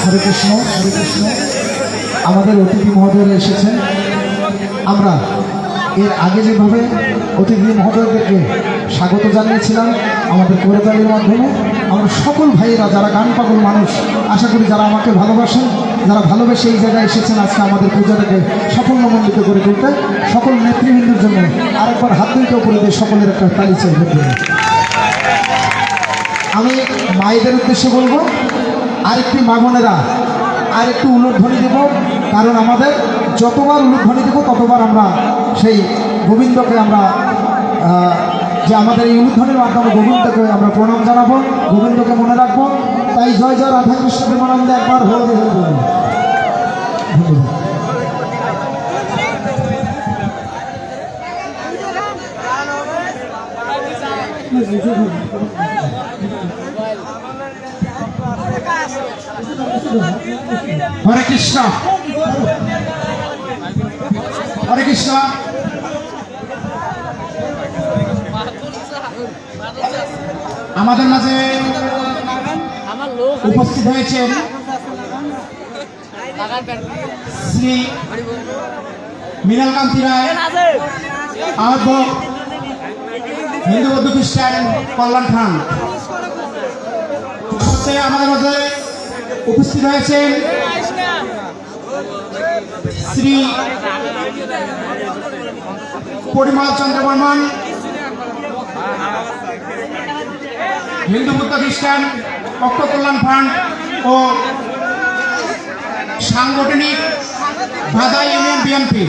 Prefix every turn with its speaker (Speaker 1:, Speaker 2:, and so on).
Speaker 1: হরে কৃষ্ণ হরে কৃষ্ণ। আমাদের অতিথি মহোদয়রা এসেছেন। আমরা এর আগে যেভাবে অতিথি মহোদয়দেরকে স্বাগত জানিয়েছিলাম আমাদের কোরতালির মাধ্যমে, আমরা সকল ভাইয়েরা যারা গান পাগল মানুষ, আশা করি যারা আমাকে ভালোবাসেন, যারা ভালোবেসে এই জায়গায় এসেছেন আজকে আমাদের পূজাটাকে সাফল্যমণ্ডিত করে তুলতে, সকল নেতৃবৃন্দের জন্য আরেকবার হাত দুইটা উপরে দিয়ে সকলের একটা তালি চাই। আমি মায়েদের উদ্দেশ্যে বলবো, আরেকটি মা বোনেরা আর একটু উলুধ্বনি দেব, কারণ আমাদের যতবার উলুধ্বনি দেব ততবার আমরা সেই গোবিন্দকে আমরা যে আমাদের এই উলুধ্বনির মাধ্যমে গোবিন্দকে আমরা প্রণাম জানাবো, গোবিন্দকে মনে রাখবো। তাই জয় জয় রাধাকৃষ্ণ প্রেমানন্দে একবার হয়ে হয়ে বলুন। হরে কৃষ্ণ হরে কৃষ্ণ। আমাদের মাঝে উপস্থিত হয়েছেন শ্রী মৃণালকান্তি রায়, আহ্বায়ক হিন্দু বৌদ্ধ খ্রিস্টান কল্যাণ খান। আমাদের মধ্যে উপস্থিত হয়েছেন শ্রী পরিমল চন্দ্র বর্মন, হিন্দু বৌদ্ধ খ্রিস্টান ঐক্য কল্যাণ ফান্ড ও সাংগঠনিক বাধা ইউনিয়ন বিএনপি।